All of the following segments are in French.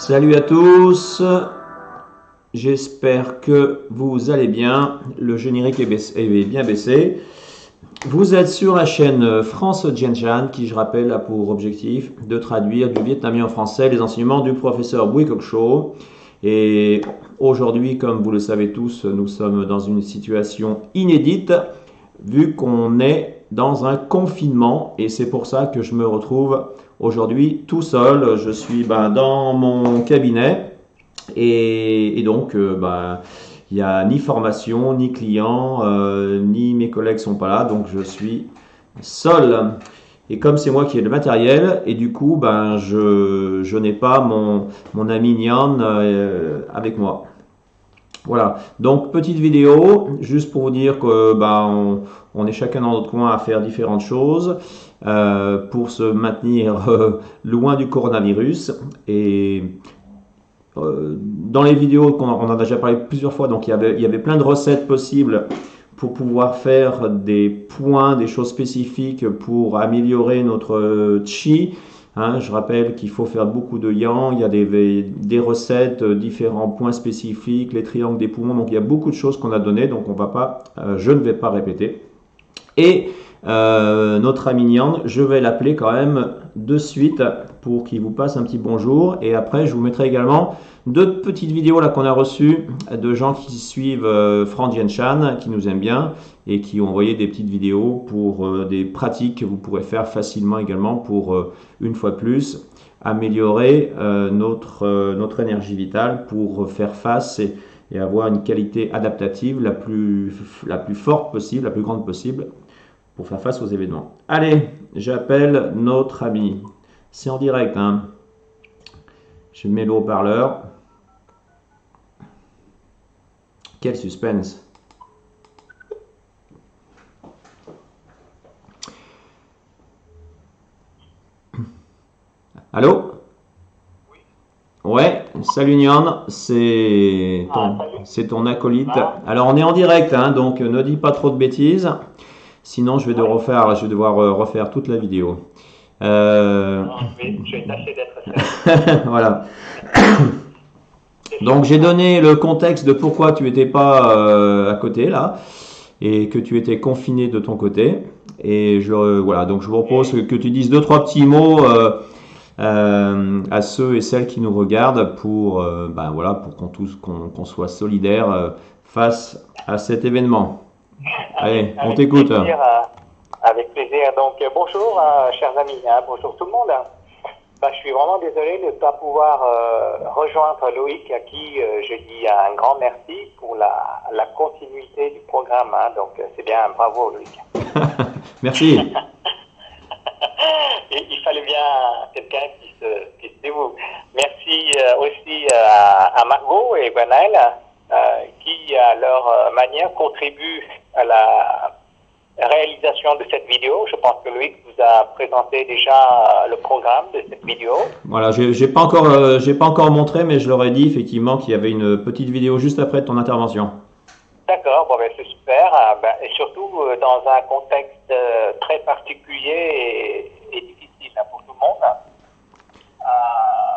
Salut à tous, j'espère que vous allez bien. Le générique est bien baissé. Vous êtes sur la chaîne France Jianshan qui, je rappelle, a pour objectif de traduire du vietnamien en français les enseignements du professeur Bui Cok Cho. Et aujourd'hui, comme vous le savez tous, nous sommes dans une situation inédite vu qu'on est dans un confinement et c'est pour ça que je me retrouve aujourd'hui tout seul. Je suis dans mon cabinet et donc il n'y a ni formation, ni client, ni mes collègues sont pas là, donc je suis seul. Et comme c'est moi qui ai le matériel, et du coup, je n'ai pas mon ami Nian avec moi. Voilà, donc petite vidéo, juste pour vous dire que on est chacun dans notre coin à faire différentes choses pour se maintenir loin du coronavirus. Et dans les vidéos, on en a déjà parlé plusieurs fois, donc il y avait plein de recettes possibles pour pouvoir faire des points, des choses spécifiques pour améliorer notre chi. Je rappelle qu'il faut faire beaucoup de yang, il y a des recettes, différents points spécifiques, les triangles des poumons, donc il y a beaucoup de choses qu'on a données, donc je ne vais pas répéter. Et notre ami Nian, je vais l'appeler quand même de suite pour qu'il vous passe un petit bonjour. Et après, je vous mettrai également d'autres petites vidéos là qu'on a reçues de gens qui suivent Franck Jianshan, qui nous aiment bien et qui ont envoyé des petites vidéos pour des pratiques que vous pourrez faire facilement également pour, une fois de plus, améliorer notre énergie vitale pour faire face et avoir une qualité adaptative la plus forte possible, la plus grande possible pour faire face aux événements. Allez, j'appelle notre ami. C'est en direct, hein. Je mets le haut-parleur. Quel suspense. Allô? Ouais, salut Nian, c'est ton acolyte. Alors on est en direct, hein, donc ne dis pas trop de bêtises, sinon je vais devoir refaire toute la vidéo. Non, je vais tâcher d'être Voilà. Donc j'ai donné le contexte de pourquoi tu n'étais pas à côté là et que tu étais confiné de ton côté. Et voilà, donc je vous propose que tu dises 2-3 petits mots à ceux et celles qui nous regardent pour qu'on soit solidaires face à cet événement. Allez, on t'écoute. Avec plaisir. Donc bonjour chers amis, bonjour tout le monde. Je suis vraiment désolé de ne pas pouvoir rejoindre Loïc à qui je dis un grand merci pour la continuité du programme. Donc c'est bien, bravo Loïc. Merci. Il fallait bien quelqu'un qui se dévoue. Merci aussi à Margot et Gwenaël qui à leur manière contribuent à la réalisation de cette vidéo. Je pense que Loïc vous a présenté déjà le programme de cette vidéo. Voilà, j'ai pas encore montré, mais je leur ai dit effectivement qu'il y avait une petite vidéo juste après ton intervention. D'accord, c'est super. Et surtout dans un contexte très particulier et difficile pour tout le monde.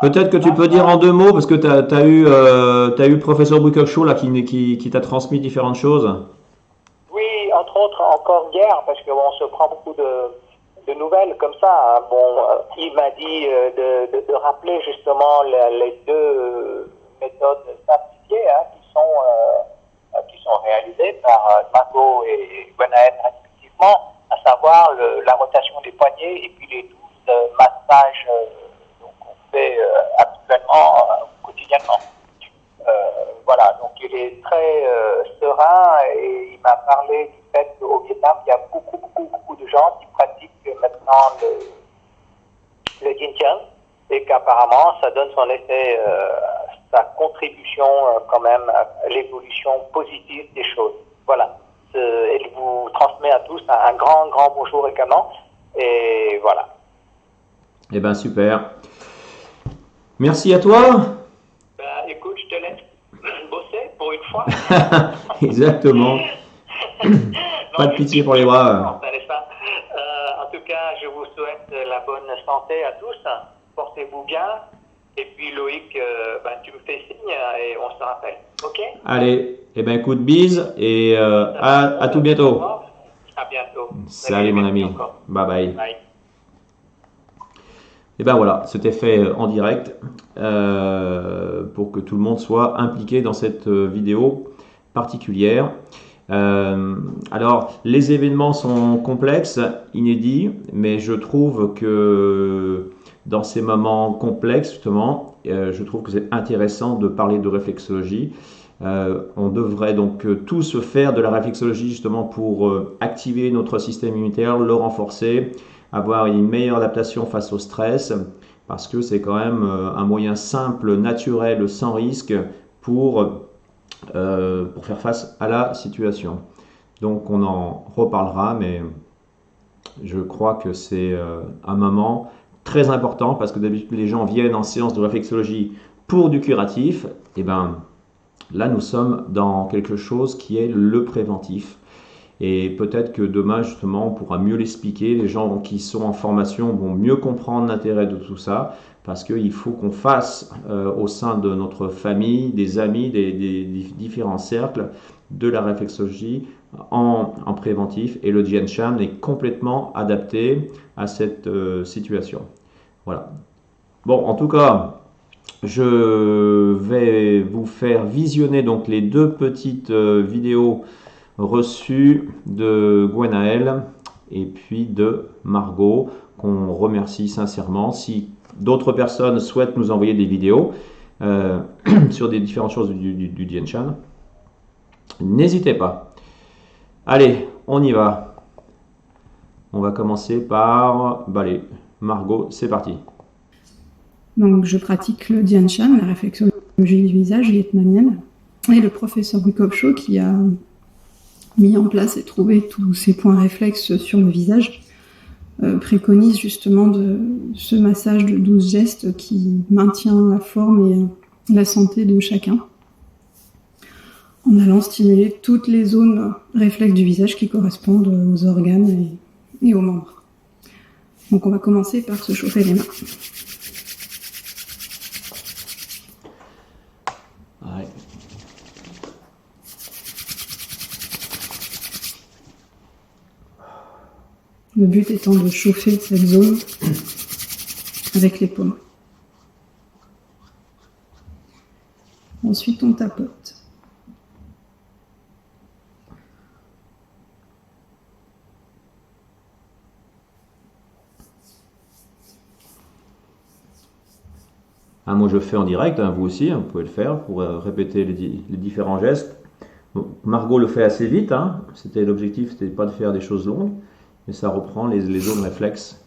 Peut-être que tu peux dire en 2 mots, parce que tu as eu le professeur Bui Cok Cho là qui t'a transmis différentes choses. Oui, entre autres encore hier, parce qu'on se prend beaucoup de nouvelles comme ça. Il m'a dit de rappeler justement les 2 méthodes simplifiées qui sont réalisées par Margot et Gwenaël respectivement, à savoir la rotation des poignets et puis les 12 massages qu'on fait actuellement, quotidiennement. Voilà, donc il est très serein et il m'a parlé du fait qu'au Vietnam, il y a beaucoup de gens qui pratiquent maintenant le Yin Tian et qu'apparemment ça donne son effet, sa contribution quand même à l'évolution positive des choses. Voilà, et je vous transmets à tous un grand bonjour également et voilà. Eh ben super. Merci à toi. Écoute, je te laisse bosser pour une fois. Exactement. Pas de pitié pour les bras. En tout cas, je vous souhaite la bonne santé à tous. Portez-vous bien. Et puis Loïc, tu me fais signe et on se rappelle. Ok? Allez, eh ben écoute, bise et à tout bientôt. À bientôt. Salut mon Merci ami. encore. Bye bye. Bye. Et ben voilà, c'était fait en direct pour que tout le monde soit impliqué dans cette vidéo particulière. Alors, les événements sont complexes, inédits, mais je trouve que dans ces moments complexes, justement, je trouve que c'est intéressant de parler de réflexologie. On devrait donc tous faire de la réflexologie justement pour activer notre système immunitaire, le renforcer, avoir une meilleure adaptation face au stress, parce que c'est quand même un moyen simple, naturel, sans risque pour faire face à la situation. Donc on en reparlera, mais je crois que c'est un moment très important parce que d'habitude les gens viennent en séance de réflexologie pour du curatif. Et ben là nous sommes dans quelque chose qui est le préventif. Et peut-être que demain, justement, on pourra mieux l'expliquer. Les gens qui sont en formation vont mieux comprendre l'intérêt de tout ça, parce qu'il faut qu'on fasse au sein de notre famille, des amis, des différents cercles, de la réflexologie en préventif. Et le Jian Shan est complètement adapté à cette situation. Voilà. Bon, en tout cas, je vais vous faire visionner donc les deux petites vidéos reçu de Gwenaël et puis de Margot, qu'on remercie sincèrement. Si d'autres personnes souhaitent nous envoyer des vidéos sur des différentes choses du Jian Shan, n'hésitez pas. Allez, on y va. On va commencer par allez, Margot, c'est parti. Donc, je pratique le Jian Shan, la réflexologie du visage vietnamienne, et le professeur Wickoff Cho qui a mis en place et trouvé tous ces points réflexes sur le visage, préconise justement ce massage de 12 gestes qui maintient la forme et la santé de chacun, en allant stimuler toutes les zones réflexes du visage qui correspondent aux organes et aux membres. Donc on va commencer par se chauffer les mains. Ouais. Le but étant de chauffer cette zone avec les paumes. Ensuite, on tapote. Moi, je fais en direct, vous aussi, vous pouvez le faire pour répéter les différents gestes. Bon, Margot le fait assez vite, c'était l'objectif, c'était pas de faire des choses longues, mais ça reprend les zones réflexes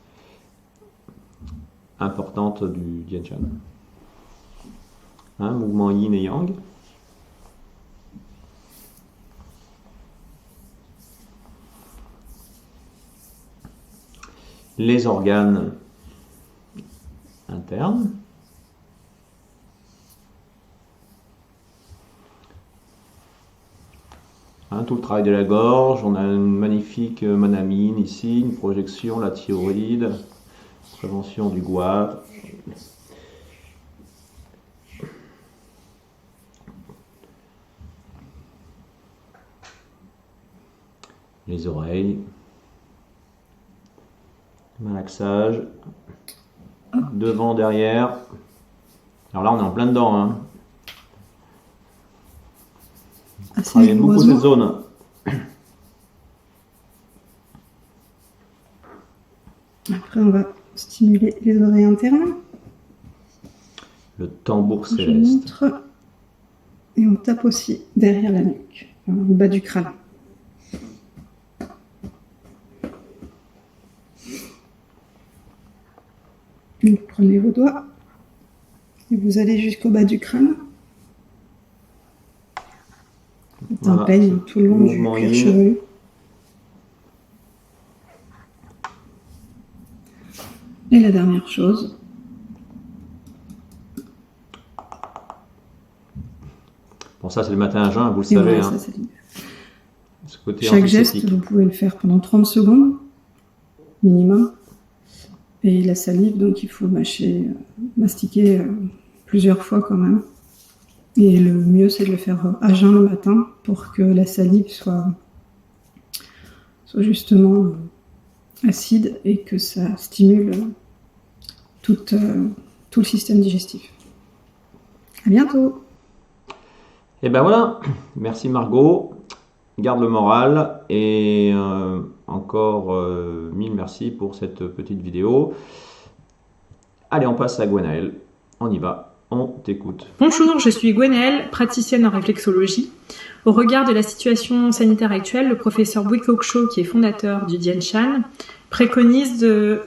importantes du Jian Shan. Mouvement yin et yang. Les organes internes. Tout le travail de la gorge, on a une magnifique manamine ici, une projection, la thyroïde, prévention du goitre. Les oreilles, malaxage, devant, derrière. Alors là on est en plein dedans. Travaillez beaucoup cette zone. Après, on va stimuler les oreilles internes. Le tambour Je céleste. montre. Et on tape aussi derrière la nuque, au bas du crâne. Vous prenez vos doigts et vous allez jusqu'au bas du crâne. Un peigne tout le long du cuir chevelu. Et la dernière chose. Bon, ça c'est le matin à jeun, vous le savez. Voilà, ça, Ce côté chaque geste, vous pouvez le faire pendant 30 secondes minimum. Et la salive, donc il faut mastiquer plusieurs fois quand même. Et le mieux, c'est de le faire à jeun le matin pour que la salive soit justement acide et que ça stimule tout le système digestif. À bientôt. Et ben voilà, merci Margot, garde le moral et encore mille merci pour cette petite vidéo. Allez, on passe à Gwenaëlle, on y va, on t'écoute. Bonjour, je suis Gwenaëlle, praticienne en réflexologie. Au regard de la situation sanitaire actuelle, le professeur Buikok-Cho, qui est fondateur du Dian Shan, préconise de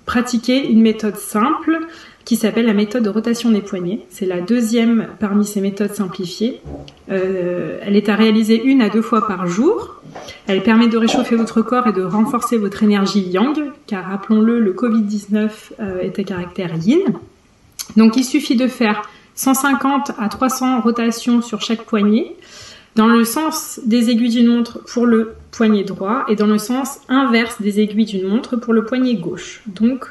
pratiquer une méthode simple qui s'appelle la méthode de rotation des poignets. C'est la deuxième parmi ces méthodes simplifiées. Elle est à réaliser 1 à 2 fois par jour. Elle permet de réchauffer votre corps et de renforcer votre énergie yang, car rappelons-le, le Covid-19 est à caractère yin. Donc il suffit de faire 150 à 300 rotations sur chaque poignet, dans le sens des aiguilles d'une montre pour le poignet droit et dans le sens inverse des aiguilles d'une montre pour le poignet gauche. Donc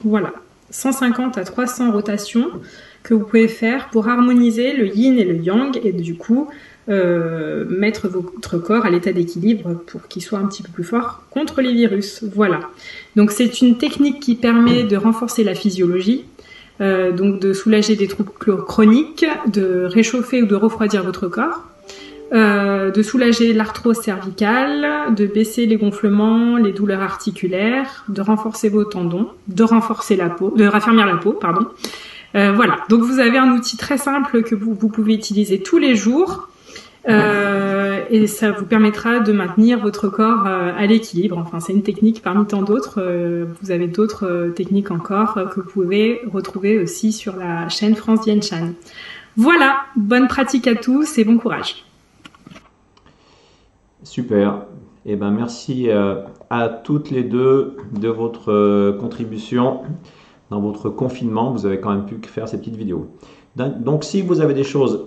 voilà, 150 à 300 rotations que vous pouvez faire pour harmoniser le yin et le yang et du coup mettre votre corps à l'état d'équilibre pour qu'il soit un petit peu plus fort contre les virus. Voilà. Donc c'est une technique qui permet de renforcer la physiologie, donc de soulager des troubles chroniques, de réchauffer ou de refroidir votre corps, de soulager l'arthrose cervicale, de baisser les gonflements, les douleurs articulaires, de renforcer vos tendons, de renforcer la peau, de raffermir la peau, pardon. Voilà, donc vous avez un outil très simple que vous pouvez utiliser tous les jours et ça vous permettra de maintenir votre corps à l'équilibre. Enfin, c'est une technique parmi tant d'autres. Vous avez d'autres techniques encore que vous pouvez retrouver aussi sur la chaîne France Dian Shan. Voilà, bonne pratique à tous et bon courage. Super. Eh ben, merci à toutes les deux de votre contribution dans votre confinement. Vous avez quand même pu faire ces petites vidéos. Donc, si vous avez des choses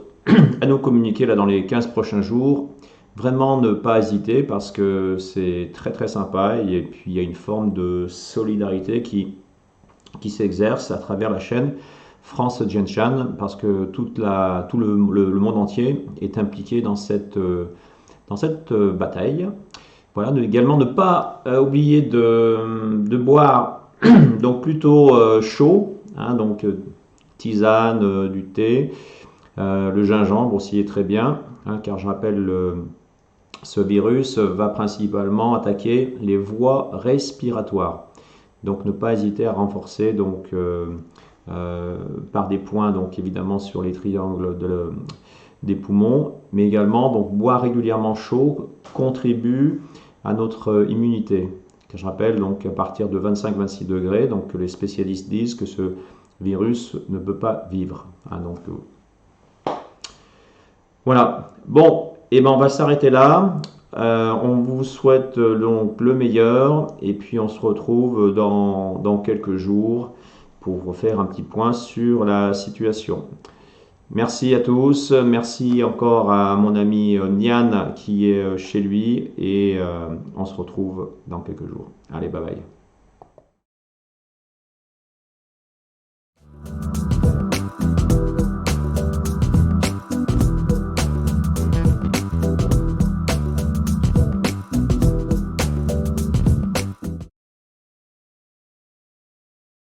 à nous communiquer là dans les 15 prochains jours, vraiment ne pas hésiter parce que c'est très très sympa et puis il y a une forme de solidarité qui s'exerce à travers la chaîne France Dian Shan parce que tout le monde entier est impliqué dans cette bataille. Voilà, également ne pas oublier de boire donc plutôt chaud, hein, donc tisane, du thé, le gingembre aussi est très bien, hein, car je rappelle ce virus va principalement attaquer les voies respiratoires. Donc ne pas hésiter à renforcer donc par des points donc évidemment sur les triangles des poumons, mais également donc boire régulièrement chaud contribue à notre immunité. Je rappelle donc à partir de 25-26 degrés, donc les spécialistes disent que ce virus ne peut pas vivre. Hein, donc voilà. Bon, et ben on va s'arrêter là. On vous souhaite donc le meilleur et puis on se retrouve dans quelques jours pour faire un petit point sur la situation. Merci à tous, merci encore à mon ami Nian qui est chez lui et on se retrouve dans quelques jours. Allez, bye bye.